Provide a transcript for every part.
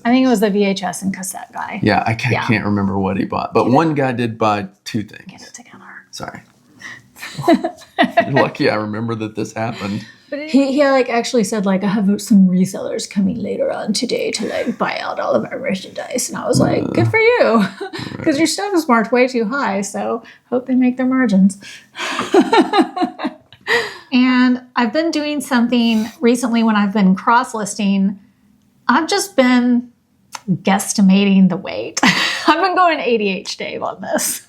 I think it was the VHS and cassette guy. Yeah, I can't remember what he bought. But one guy did buy 2 things. Get it together. Sorry. You're lucky I remember that this happened. But he like actually said like, I have some resellers coming later on today to like buy out all of our merchandise. And I was like, good for you. Because your stuff is marked way too high. So hope they make their margins. And I've been doing something recently when I've been cross-listing. I've just been guesstimating the weight. I've been going ADH Dave on this.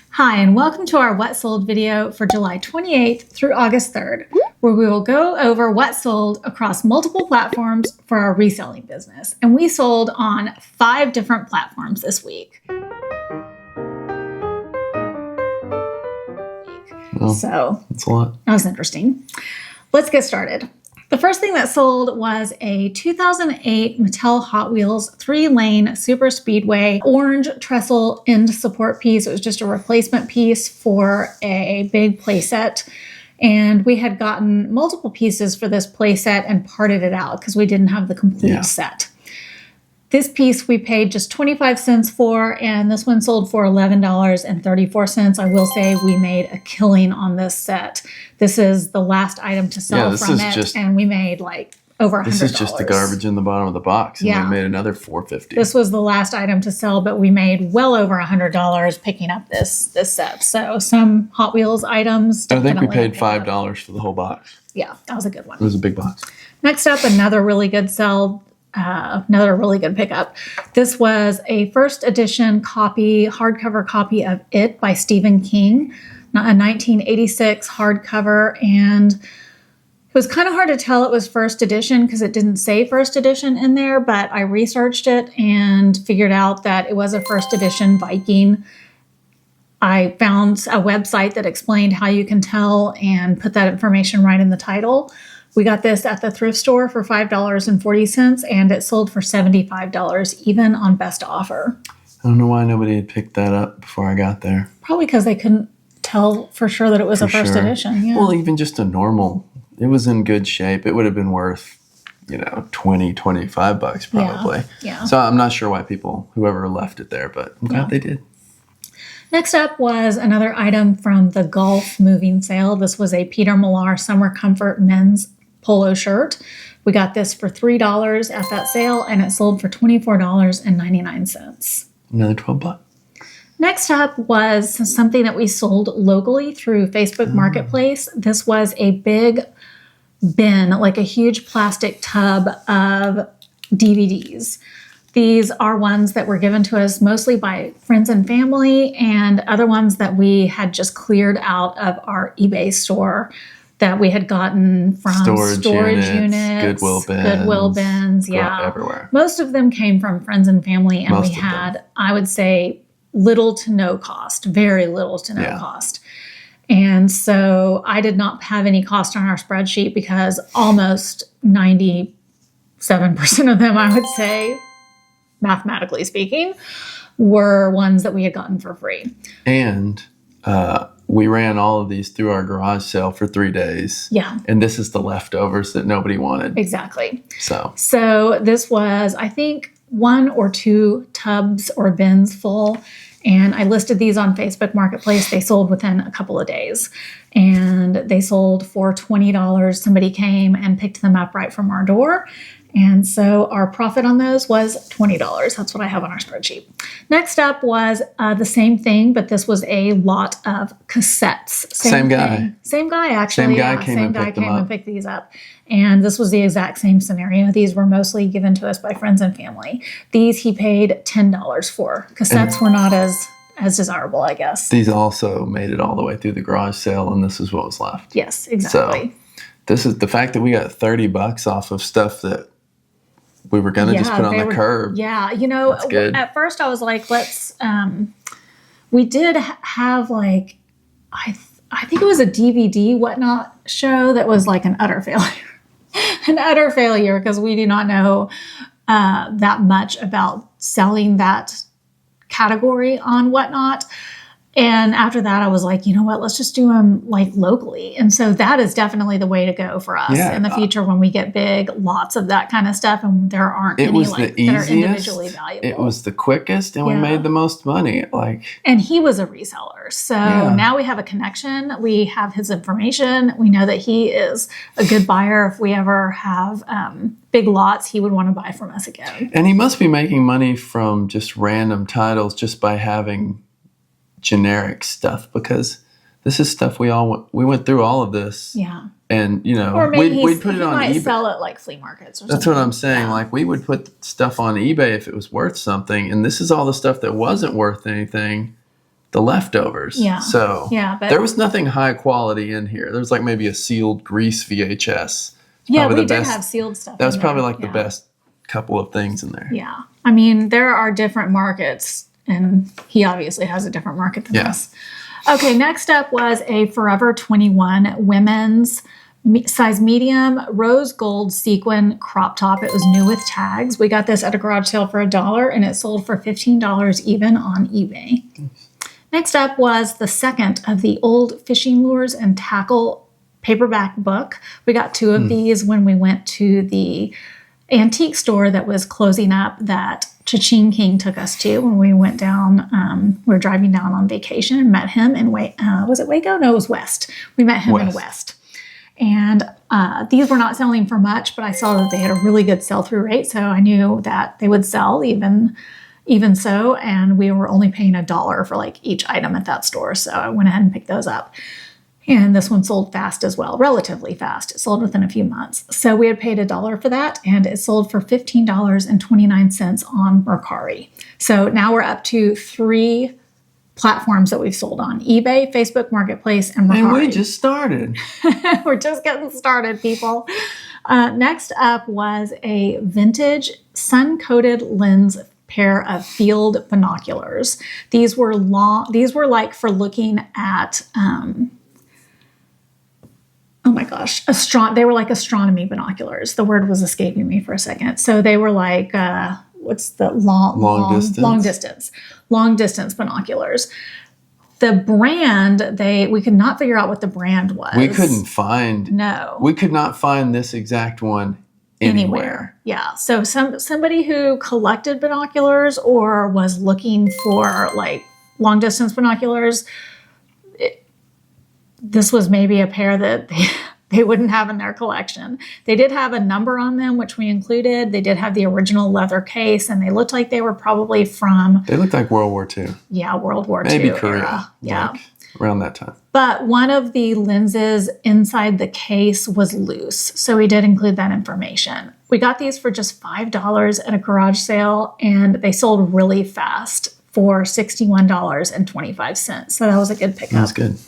Hi, and welcome to our What Sold video for July 28th through August 3rd, where we will go over what sold across multiple platforms for our reselling business. And we sold on 5 different platforms this week. So that's a lot. That was interesting. Let's get started. The first thing that sold was a 2008 Mattel Hot Wheels 3-lane super speedway orange trestle end support piece. It was just a replacement piece for a big playset. And we had gotten multiple pieces for this playset and parted it out because we didn't have the complete set. This piece we paid just 25 cents for, and this one sold for $11.34. I will say we made a killing on this set. This is the last item to sell from it, and we made like over $100. This is just the garbage in the bottom of the box, and we made another $4.50. This was the last item to sell, but we made well over $100 picking up this set. So some Hot Wheels items. I think we paid $5 for the whole box. Yeah, that was a good one. It was a big box. Next up, another really good sell. Another really good pickup. This was a first edition copy, hardcover copy of It by Stephen King, a 1986 hardcover. And it was kind of hard to tell it was first edition because it didn't say first edition in there, but I researched it and figured out that it was a first edition Viking. I found a website that explained how you can tell and put that information right in the title. We got this at the thrift store for $5.40, and it sold for $75, even on best offer. I don't know why nobody had picked that up before I got there. Probably because they couldn't tell for sure that it was a first edition. Yeah. Well, even just a normal, it was in good shape. It would have been worth, $20, $25 probably. Yeah. So I'm not sure why whoever left it there, but I'm glad they did. Next up was another item from the Golf moving sale. This was a Peter Millar Summer Comfort men's Polo Shirt. We got this for $3 at that sale, and it sold for $24.99. Another $12. Next up was something that we sold locally through Facebook Marketplace. This was a big bin, like a huge plastic tub of DVDs. These are ones that were given to us mostly by friends and family, and other ones that we had just cleared out of our eBay store that we had gotten from storage units, Goodwill bins, everywhere. Most of them came from friends and family, and we had, I would say, little to no cost, very little to no cost. And so I did not have any cost on our spreadsheet because almost 97% of them, I would say, mathematically speaking, were ones that we had gotten for free. And we ran all of these through our garage sale for 3 days. Yeah. And this is the leftovers that nobody wanted. Exactly. So this was, I think, 1 or 2 tubs or bins full. And I listed these on Facebook Marketplace. They sold within a couple of days. And they sold for $20. Somebody came and picked them up right from our door. And so our profit on those was $20. That's what I have on our spreadsheet. Next up was the same thing, but this was a lot of cassettes. Same guy. Same guy, actually. Same guy came and picked these up. And this was the exact same scenario. These were mostly given to us by friends and family. These he paid $10 for. Cassettes were not as desirable, I guess. These also made it all the way through the garage sale, and this is what was left. Yes, exactly. So this is the fact that we got $30 off of stuff that we were going to just put on the curb. Yeah. At first I was like, we did have like, I think it was a DVD whatnot show that was like an utter failure. An utter failure because we do not know that much about selling that category on whatnot. And after that, I was like, you know what? Let's just do them like locally. And so that is definitely the way to go for us in the future when we get big. Lots of that kind of stuff, and there aren't any like that are individually valuable. It was the quickest, and we made the most money. And he was a reseller, so now we have a connection. We have his information. We know that he is a good buyer. If we ever have big lots, he would want to buy from us again. And he must be making money from just random titles just by having generic stuff, because this is stuff we went through all of this. Yeah. And, or maybe we'd put it on eBay. Sell it like flea markets or something. That's what I'm saying. Like, we would put stuff on eBay if it was worth something. And this is all the stuff that wasn't worth anything, the leftovers. Yeah. So but there was nothing high quality in here. There was like maybe a sealed grease VHS. Yeah, we did have sealed stuff. That was probably like the best couple of things in there. Yeah. I mean, there are different markets, and he obviously has a different market than us. Okay, next up was a Forever 21 women's size medium rose gold sequin crop top. It was new with tags. We got this at a garage sale for $1, and it sold for $15 even on eBay. Next up was the second of the old fishing lures and tackle paperback book. We got 2 of these when we went to the antique store that was closing up that Cha-Ching King took us to when we went down. We were driving down on vacation and met him in was it Waco? No, it was West. We met him in West. And these were not selling for much, but I saw that they had a really good sell-through rate, so I knew that they would sell even so. And we were only paying $1 for like each item at that store, so I went ahead and picked those up. And this one sold fast as well, relatively fast. It sold within a few months. So we had paid $1 for that, and it sold for $15.29 on Mercari. So now we're up to 3 platforms that we've sold on: eBay, Facebook Marketplace, and Mercari. And we just started. We're just getting started, people. Next up was a vintage sun-coated lens pair of field binoculars. These were like for looking at oh my gosh, they were like astronomy binoculars. The word was escaping me for a second. So they were like, what's the long distance binoculars. The brand, we could not figure out what the brand was. We couldn't find. No. We could not find this exact one anywhere. Yeah. So somebody who collected binoculars or was looking for like long distance binoculars, this was maybe a pair that they wouldn't have in their collection. They did have a number on them, which we included. They did have the original leather case, and they looked like they were probably They looked like World War II. Yeah, World War II. Maybe Korea. Era. Yeah. Like around that time. But one of the lenses inside the case was loose, so we did include that information. We got these for just $5 at a garage sale, and they sold really fast for $61.25. So that was a good pickup. That's good.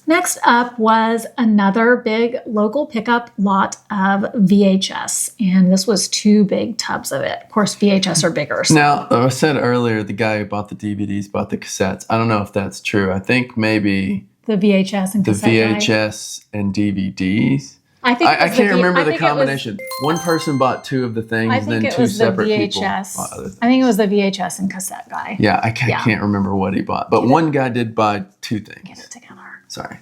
Next up was another big local pickup lot of VHS, and this was 2 big tubs of it. Of course, VHS are bigger. So. Now, I said earlier the guy who bought the DVDs bought the cassettes. I don't know if that's true. I think maybe the VHS and cassette VHS and DVDs. I can't remember the combination. One person bought 2 of the things, and then 2 separate people bought other things. I think it was the VHS and cassette guy. Yeah, I can't remember what he bought, but one guy did buy 2 things. Get it together. Sorry.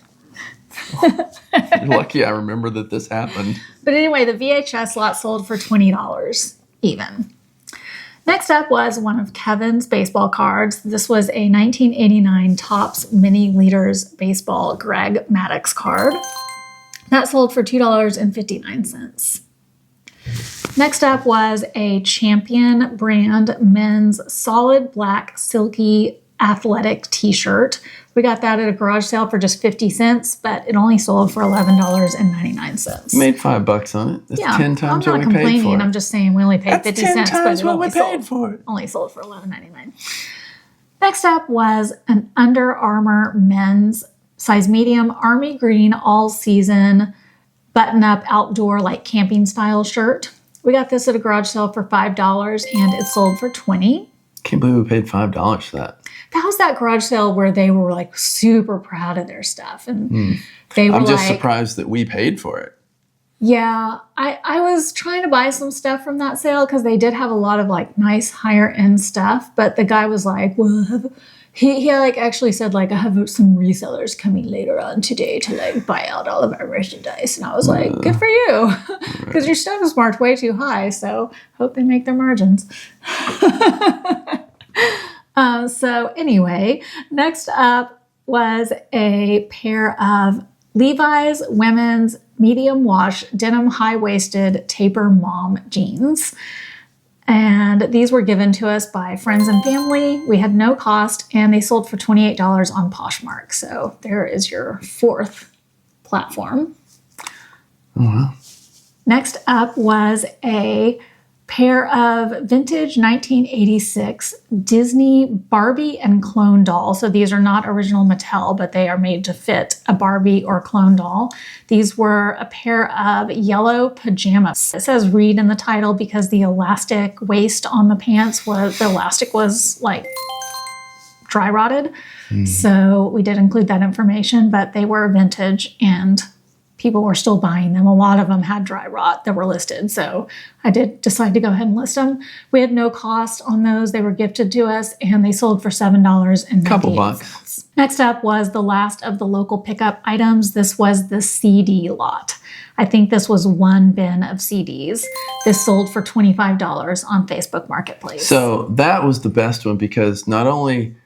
You're lucky I remember that this happened. But anyway, the VHS lot sold for $20 even. Next up was one of Kevin's baseball cards. This was a 1989 Topps Mini Leaders Baseball Greg Maddux card. That sold for $2.59. Next up was a Champion brand men's solid black silky athletic t-shirt. We got that at a garage sale for just 50 cents, but it only sold for $11.99. Made $5 on it. That's 10 times what we paid for it. I'm not complaining. I'm just saying we only paid 50 cents, but it only paid for it. Only sold for $11.99. Next up was an Under Armour men's size medium army green all season button up outdoor like camping style shirt. We got this at a garage sale for $5 and it sold for $20. Can't believe we paid $5 for that. That was that garage sale where they were like super proud of their stuff. And they were I'm just surprised that we paid for it. Yeah. I was trying to buy some stuff from that sale because they did have a lot of like nice higher end stuff. But the guy was like, well, He like actually said like, I have some resellers coming later on today to like buy out all of our merchandise. And I was like, good for you. Because your stuff is marked way too high. So hope they make their margins. So anyway, next up was a pair of Levi's women's medium wash denim high-waisted taper mom jeans. And these were given to us by friends and family. We had no cost, and they sold for $28 on Poshmark. So there is your fourth platform. Oh, wow. Next up was a pair of vintage 1986 Disney Barbie and clone doll. So these are not original Mattel, but they are made to fit a Barbie or clone doll. These were a pair of yellow pajamas. It says read in the title because the elastic waist on the pants the elastic was like dry rotted. So we did include that information, but they were vintage and people were still buying them. A lot of them had dry rot that were listed. So I did decide to go ahead and list them. We had no cost on those. They were gifted to us and they sold for $7.98. Couple bucks. Next up was the last of the local pickup items. This was the CD lot. I think this was one bin of CDs. This sold for $25 on Facebook Marketplace. So that was the best one because not only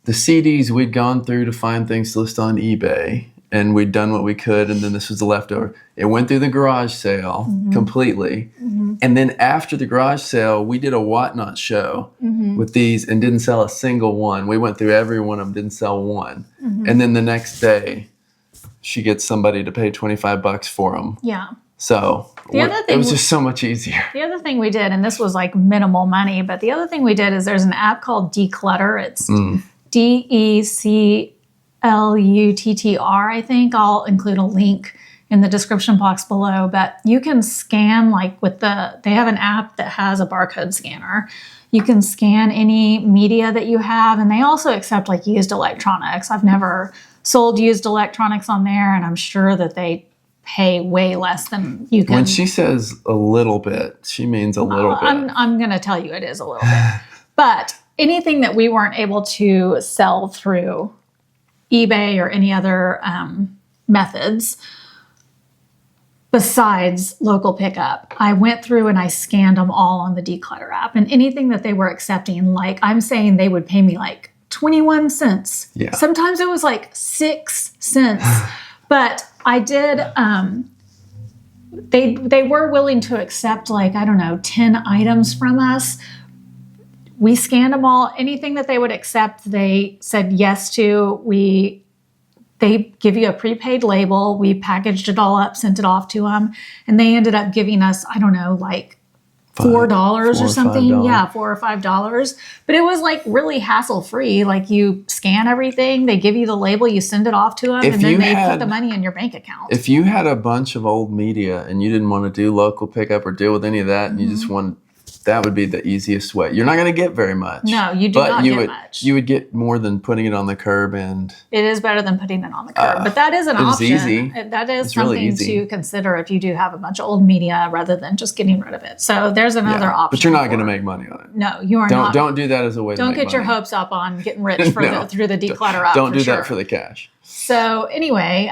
the CDs we'd gone through to find things to list on eBay, and we'd done what we could, and then this was the leftover. It went through the garage sale completely. And then after the garage sale, we did a whatnot show with these and didn't sell a single one. We went through every one of them, didn't sell one. And then the next day, she gets somebody to pay $25 for them. Yeah. So it was just so much easier. The other thing we did, and this was like minimal money, but the other thing we did is there's an app called Declutter. It's DECLUTTR, I think. I'll include a link in the description box below, but you can scan like they have an app that has a barcode scanner. You can scan any media that you have, and they also accept like used electronics. I've never sold used electronics on there, and I'm sure that they pay way less than you can. When she says a little bit, she means a little bit. I'm going to tell you it is a little bit. But anything that we weren't able to sell through eBay or any other methods besides local pickup, I went through and I scanned them all on the Declutter app. And anything that they were accepting, like I'm saying they would pay me like 21 cents. Yeah. Sometimes it was like 6 cents. But I did, they were willing to accept like, I don't know, 10 items from us. We scanned them all. Anything that they would accept, they said yes to. They give you a prepaid label. We packaged it all up, sent it off to them. And they ended up giving us, I don't know, like $4 or something. Yeah, $4 or $5. But it was like really hassle-free. Like you scan everything, they give you the label, you send it off to them, and then they put the money in your bank account. If you had a bunch of old media and you didn't want to do local pickup or deal with any of that, and you just want, that would be the easiest way. You're not going to get very much. No, you do not get much. You would get more than putting it on the curb, and it is better than putting it on the curb. But that is an option. Easy. That is something to consider if you do have a bunch of old media rather than just getting rid of it. So there's another option. But you're not going to make money on it. No, you are not. Don't do that as a way to make money. Don't get your hopes up on getting rich through the Declutter app. Don't do that for the cash. So anyway,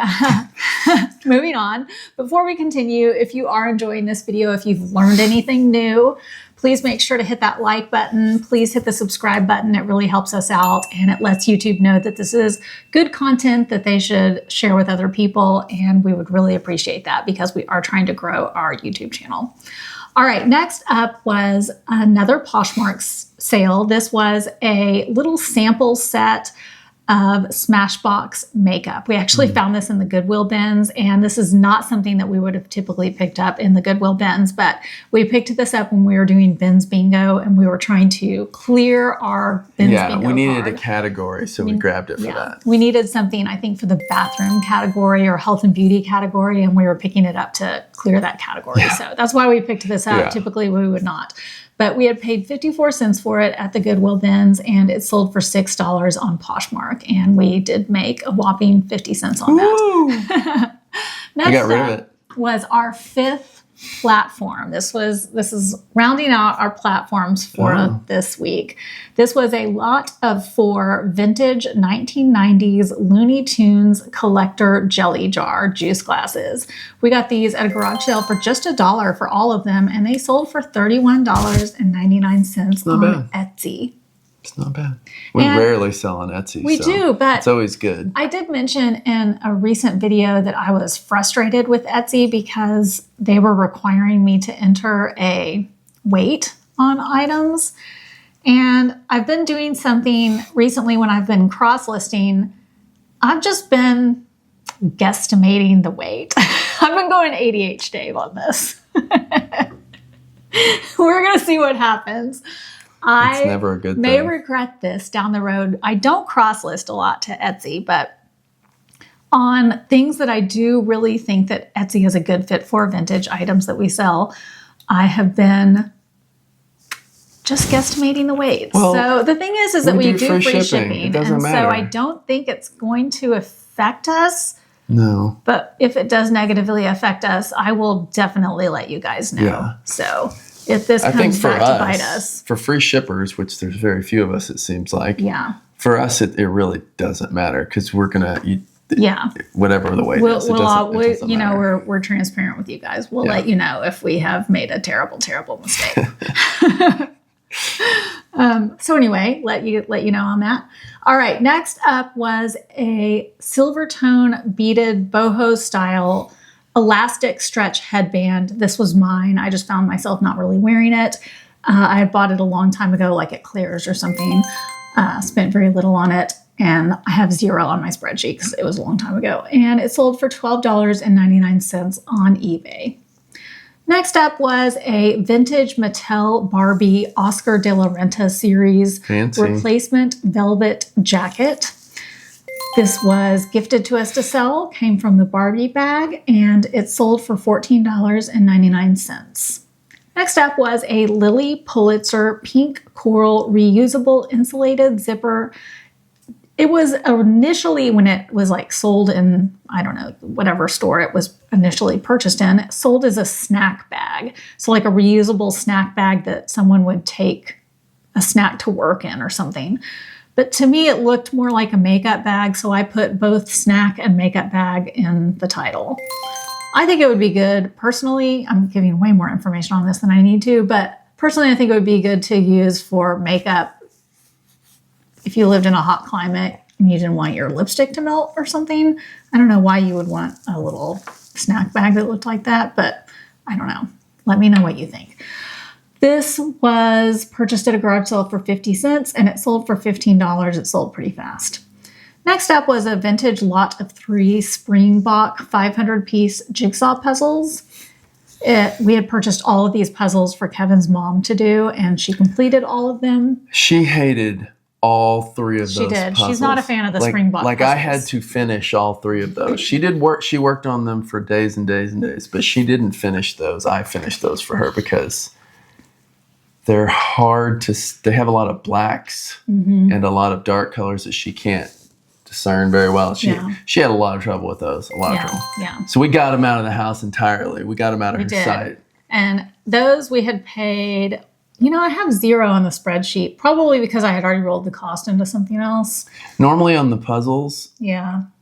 moving on. Before we continue, if you are enjoying this video, if you've learned anything new, please make sure to hit that like button. Please hit the subscribe button. It really helps us out, and it lets YouTube know that this is good content that they should share with other people, and we would really appreciate that because we are trying to grow our YouTube channel. All right, next up was another Poshmark sale. This was a little sample set of Smashbox Makeup. We actually found this in the Goodwill bins, and this is not something that we would have typically picked up in the Goodwill bins, but we picked this up when we were doing bins bingo, and we were trying to clear our bins bingo we needed card. a category, so we grabbed it for that. We needed something, I think, for the bathroom category or health and beauty category, and we were picking it up to clear that category. So that's why we picked this up. Typically, we would not. But we had paid 54 cents for it at the Goodwill bins, and it sold for $6 on Poshmark. And we did make a whopping 50 cents on that. I got rid of it. was our 5th platform. This is rounding out our platforms for this week. This was a lot of 4 vintage 1990s Looney Tunes collector jelly jar juice glasses. We got these at a garage sale for just $1 for all of them, and they sold for $31.99 on Etsy. It's not bad. We rarely sell on Etsy. We do, but it's always good. I did mention in a recent video that I was frustrated with Etsy because they were requiring me to enter a weight on items. And I've been doing something recently when I've been cross-listing. I've just been guesstimating the weight. I've been going ADH Dave on this. We're going to see what happens. It's never a good thing. I may regret this down the road. I don't cross-list a lot to Etsy, but on things that I do really think that Etsy is a good fit for, vintage items that we sell, I have been just guesstimating the weights. Well, so the thing is that we do free shipping. It doesn't matter. So I don't think it's going to affect us. No. But if it does negatively affect us, I will definitely let you guys know. Yeah. So if this comes back to bite us. For free shippers, which there's very few of us, it seems like. Yeah. For us, it really doesn't matter because we're going to eat whatever the weight is. It doesn't matter. We're transparent with you guys. We'll let you know if we have made a terrible, terrible mistake. So anyway, let you know on that. All right. Next up was a silver tone beaded boho style elastic stretch headband. This was mine. I just found myself not really wearing it. I had bought it a long time ago, like at Claire's or something. Spent very little on it, and I have 0 on my spreadsheet because it was a long time ago. And it sold for $12.99 on eBay. Next up was a vintage Mattel Barbie Oscar de la Renta series replacement velvet jacket. This was gifted to us to sell, came from the Barbie bag, and it sold for $14.99. Next up was a Lily Pulitzer pink coral reusable insulated zipper. It was initially, when it was like sold in, I don't know, whatever store it was initially purchased in, sold as a snack bag. So like a reusable snack bag that someone would take a snack to work in or something. But to me, it looked more like a makeup bag, so I put both snack and makeup bag in the title. I think it would be good. Personally, I'm giving way more information on this than I need to, but personally, I think it would be good to use for makeup if you lived in a hot climate and you didn't want your lipstick to melt or something. I don't know why you would want a little snack bag that looked like that, but I don't know. Let me know what you think. This was purchased at a garage sale for 50 cents and it sold for $15. It sold pretty fast. Next up was a vintage lot of 3 Springb 500-piece jigsaw puzzles. We had purchased all of these puzzles for Kevin's mom to do, and she completed all of them. She hated all 3 of those puzzles. She did. She's not a fan of the Springb puzzles. I had to finish all 3 of those. She did work. She worked on them for days and days and days, but she didn't finish those. I finished those for her because they're hard to, they have a lot of blacks and a lot of dark colors that she can't discern very well. She had a lot of trouble with those, a lot of trouble. Yeah. So we got them out of the house entirely. We got them out of her sight. And those we had paid, I have 0 on the spreadsheet, probably because I had already rolled the cost into something else. Normally on the puzzles,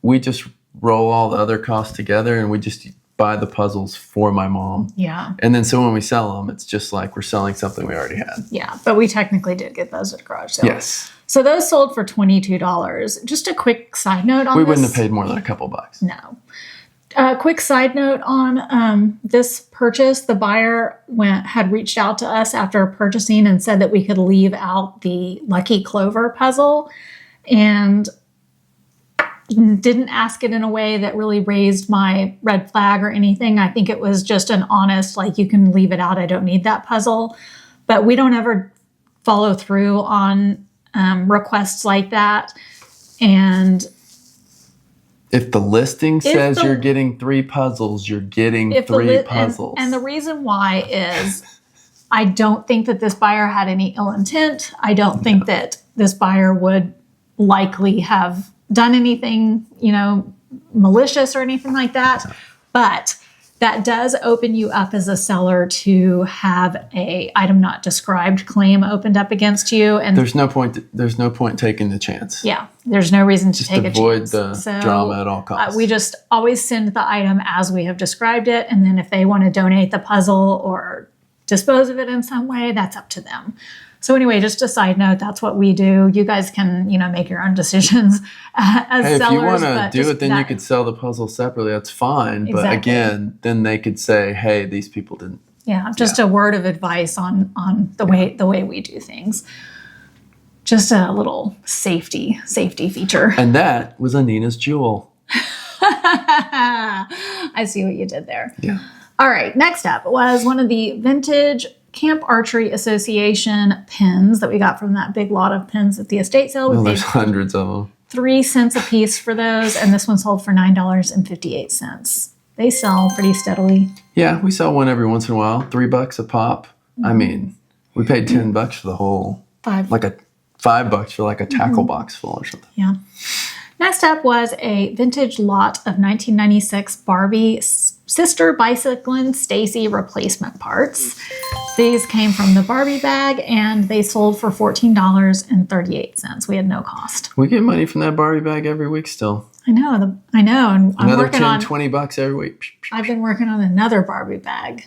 we just roll all the other costs together and we just buy the puzzles for my mom. Yeah. And then so when we sell them, it's just like we're selling something we already had. Yeah, but we technically did get those at garage sale. Yes. So those sold for $22. Just a quick side note on this. We wouldn't have paid more than a couple bucks. No. Quick side note on this purchase. The buyer had reached out to us after purchasing and said that we could leave out the Lucky Clover puzzle, and didn't ask it in a way that really raised my red flag or anything. I think it was just an honest, like, you can leave it out. I don't need that puzzle. But we don't ever follow through on requests like that. And if the listing says you're getting 3 puzzles, you're getting 3 puzzles. And the reason why is I don't think that this buyer had any ill intent. I don't think that this buyer would likely have done anything, malicious or anything like that. But That does open you up as a seller to have a item not described claim opened up against you. And there's no point taking the chance. Yeah, there's no reason to take a chance. Avoid the drama at all costs. We just always send the item as we have described it. And then if they want to donate the puzzle or dispose of it in some way, that's up to them. So anyway, just a side note, that's what we do. You guys can, make your own decisions as sellers. If you want to do it, then you could sell the puzzle separately. That's fine. Exactly. But again, then they could say, hey, these people didn't. Yeah, just a word of advice on the way we do things. Just a little safety feature. And that was Anina's jewel. I see what you did there. Yeah. All right, next up was one of the vintage Camp Archery Association pins that we got from that big lot of pins at the estate sale. There's hundreds of them. 3 cents a piece for those, and this one sold for $9.58. They sell pretty steadily. Yeah, we sell one every once in a while. $3 a pop. Mm-hmm. I mean, we paid $10 for the whole. $5 for like a tackle box full or something. Yeah. Next up was a vintage lot of 1996 Barbie Sister Bicycling Stacy replacement parts. These came from the Barbie bag, and they sold for $14.38. We had no cost. We get money from that Barbie bag every week still. I know, and I'm working on $20 every week. I've been working on another Barbie bag.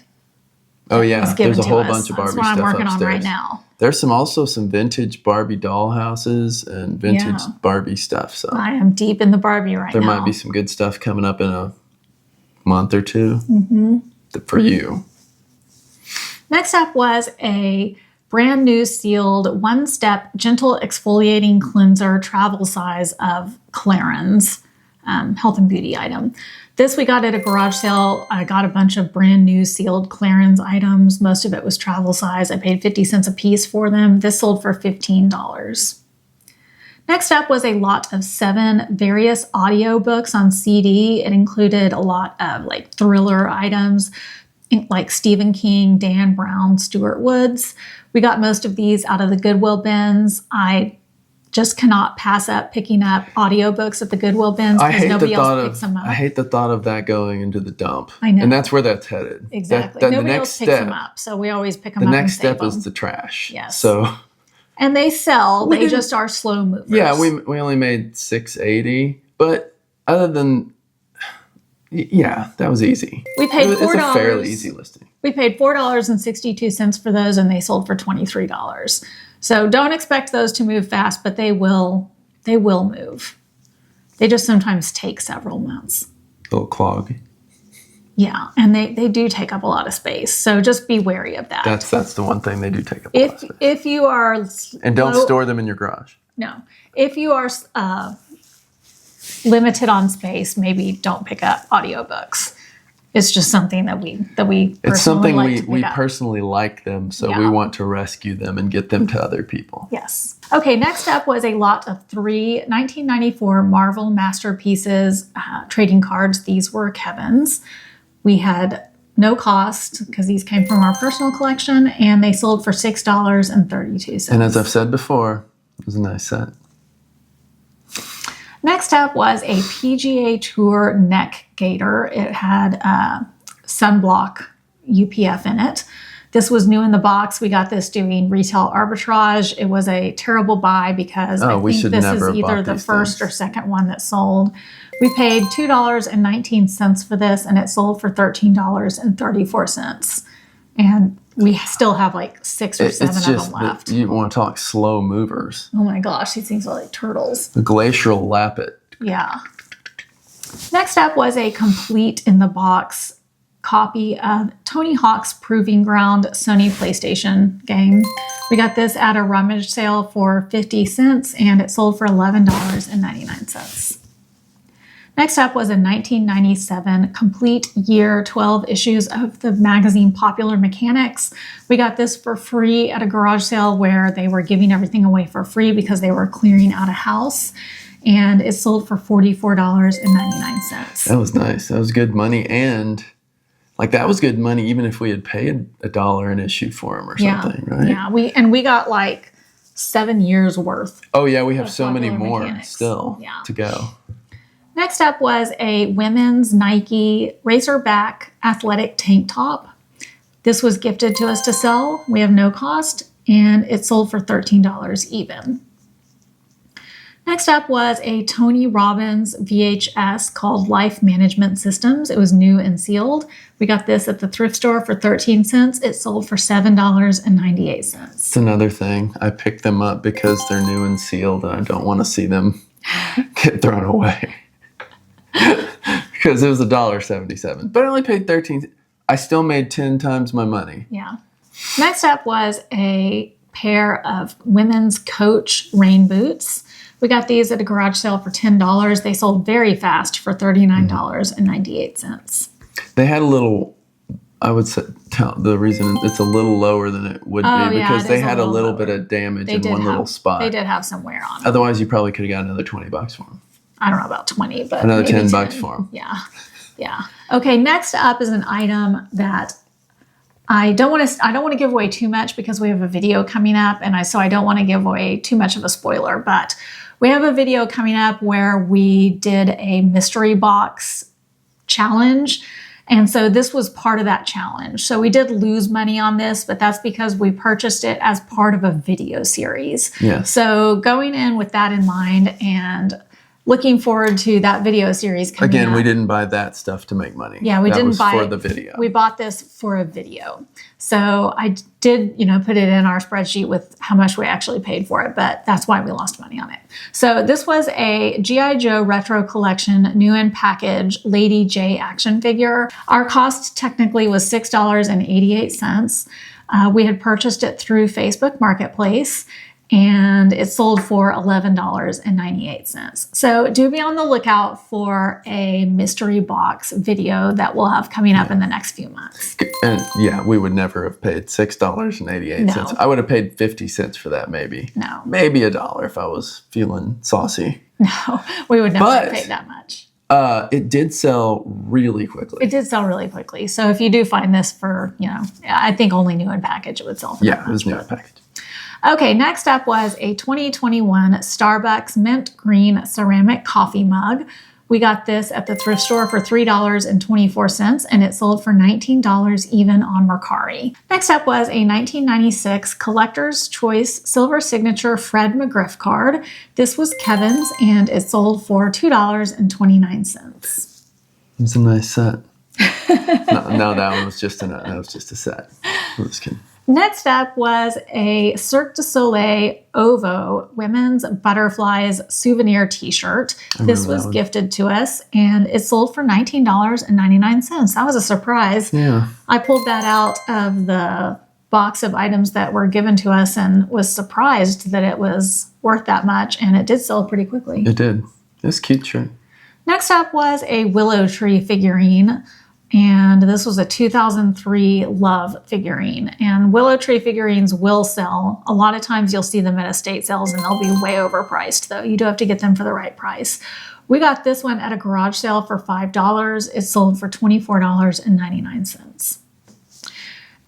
Oh yeah, there's a whole bunch of Barbie stuff upstairs. That's what I'm working on right now. There's also some vintage Barbie doll houses and vintage Barbie stuff. So I am deep in the Barbie right now. There might be some good stuff coming up in a month or two for you. Next up was a brand new sealed one-step gentle exfoliating cleanser travel size of Clarins health and beauty item. This we got at a garage sale. I got a bunch of brand new sealed Clarins items. Most of it was travel size. I paid 50 cents a piece for them. This sold for $15. Next up was a lot of 7 various audiobooks on CD. It included a lot of thriller items like Stephen King, Dan Brown, Stuart Woods. We got most of these out of the Goodwill bins. I just cannot pass up picking up audiobooks at the Goodwill bins because nobody else picks them up. I hate the thought of that going into the dump. I know. And that's where that's headed. Exactly. Nobody else picks them up, so we always pick them up. The next step is the trash. Yes. So. And they sell. They just are slow movers. Yeah, we only made $6.80, but other than, that was easy. We paid $4. It's a fairly easy listing. We paid $4.62 for those, and they sold for $23. So don't expect those to move fast, but they will move. They just sometimes take several months. A little clog. Yeah, and they do take up a lot of space. So just be wary of that. That's the one thing they do take up a lot of space. If you are and don't store them in your garage. No. If you are limited on space, maybe don't pick up audiobooks. It's just something that we it's something we personally like them, so we want to rescue them and get them to other people. Yes. Okay, next up was a lot of 3 1994 Marvel Masterpieces trading cards. These were Kevin's. We had no cost because these came from our personal collection, and they sold for $6.32. And as I've said before, it was a nice set. Next up was a PGA Tour neck gaiter. It had sunblock UPF in it. This was new in the box. We got this doing retail arbitrage. It was a terrible buy because I think this is either the first or second one that sold. We paid $2.19 for this, and it sold for $13.34. And we still have 6 or 7 of them left. You want to talk slow movers. Oh my gosh, these things are like turtles. The glacial lappet. Yeah. Next up was a complete in the box copy of Tony Hawk's Proving Ground Sony PlayStation game. We got this at a rummage sale for 50 cents, and it sold for $11.99. Next up was a 1997 complete year 12 issues of the magazine Popular Mechanics. We got this for free at a garage sale where they were giving everything away for free because they were clearing out a house. And it sold for $44.99. That was nice. That was good money. And that was good money even if we had paid $1 an issue for them or something, right? Yeah, we got 7 years worth. Oh yeah, we have so many more still to go. Next up was a women's Nike Racerback athletic tank top. This was gifted to us to sell. We have no cost, and it sold for $13 even. Next up was a Tony Robbins VHS called Life Management Systems. It was new and sealed. We got this at the thrift store for 13 cents. It sold for $7.98. It's another thing. I picked them up because they're new and sealed, and I don't want to see them get thrown away. Because it was $1.77. But I only paid 13 cents. I still made 10 times my money. Yeah. Next up was a pair of women's Coach rain boots. We got these at a garage sale for $10. They sold very fast for $39.98. They had a little, I would say, the reason it's a little lower than it would be because they had a little bit of damage in one little spot. They did have some wear on them. Otherwise, you probably could have got another $20 for them. I don't know about 20, but another maybe 10 bucks for them. Yeah. Yeah. Okay, next up is an item that I don't want to give away too much because we have a video coming up, and so I don't want to give away too much of a spoiler, but we have a video coming up where we did a mystery box challenge. And so this was part of that challenge. So we did lose money on this, but that's because we purchased it as part of a video series. Yes. So going in with that in mind and looking forward to that video series coming Again, up. we didn't buy that stuff to make money. Yeah, we didn't buy for it the video. We bought this for a video. So I did, put it in our spreadsheet with how much we actually paid for it, but that's why we lost money on it. So this was a G.I. Joe retro collection, new in package, Lady J action figure. Our cost technically was $6.88. We had purchased it through Facebook Marketplace, and it sold for $11.98. So do be on the lookout for a mystery box video that we'll have coming up in the next few months. And yeah, we would never have paid $6.88. No. I would have paid 50 cents for that maybe. No. Maybe $1 if I was feeling saucy. No, we would never have paid that much. It did sell really quickly. It did sell really quickly. So if you do find this for, I think only new in package it would sell for that much. It was new in package. Okay, next up was a 2021 Starbucks mint green ceramic coffee mug. We got this at the thrift store for $3.24, and it sold for $19 even on Mercari. Next up was a 1996 Collector's Choice Silver Signature Fred McGriff card. This was Kevin's, and it sold for $2.29. It's a nice set. no, that one was just a set. I'm just kidding. Next up was a Cirto Solle Ovo Women's Butterflies souvenir t-shirt. This was gifted to us, and it sold for $19.99. That was a surprise. Yeah. I pulled that out of the box of items that were given to us and was surprised that it was worth that much, and it did sell pretty quickly. It did. It's a cute shirt. Next up was a Willow tree figurine. And this was a 2003 Love figurine. And Willow tree figurines will sell. A lot of times you'll see them at estate sales and they'll be way overpriced, though. You do have to get them for the right price. We got this one at a garage sale for $5. It sold for $24.99.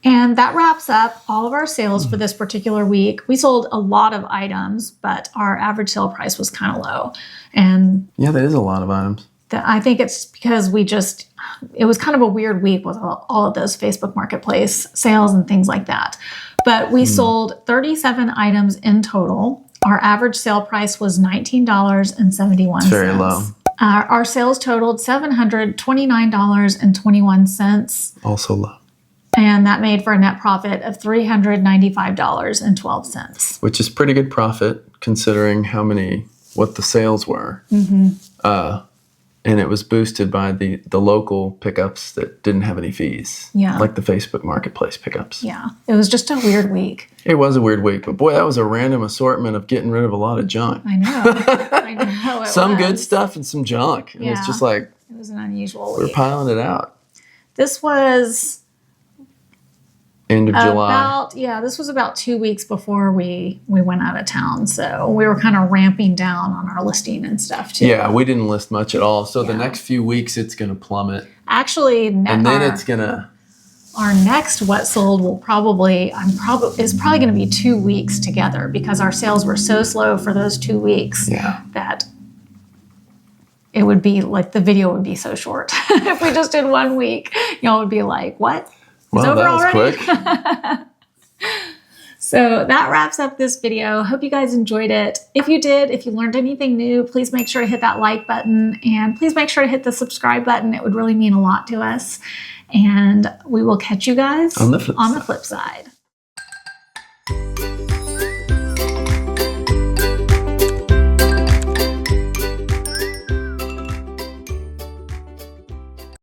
And that wraps up all of our sales for this particular week. We sold a lot of items, but our average sale price was kind of low. And yeah, that is a lot of items. I think it's because it was kind of a weird week with all of those Facebook Marketplace sales and things like that. But we sold 37 items in total. Our average sale price was $19.71. It's very low. Our sales totaled $729.21. Also low. And that made for a net profit of $395.12. Which is pretty good profit considering what the sales were. And it was boosted by the local pickups that didn't have any fees. Yeah. Like the Facebook Marketplace pickups. Yeah. It was just a weird week. It was a weird week. But boy, that was a random assortment of getting rid of a lot of junk. I know. I know. Some good stuff and some junk. And it's just like... It was an unusual week. We're piling it out. This was... End of July. This was about 2 weeks before we went out of town. So we were kind of ramping down on our listing and stuff too. Yeah, we didn't list much at all. So the next few weeks it's going to plummet. Actually, and then it's going to... Our next what sold will probably going to be 2 weeks together because our sales were so slow for those 2 weeks that it would be like the video would be so short. If we just did 1 week, y'all would be like, what? It's over that was already? quick. So that wraps up this video. Hope you guys enjoyed it. If you did, if you learned anything new, please make sure to hit that like button and please make sure to hit the subscribe button. It would really mean a lot to us. And we will catch you guys on the flip side.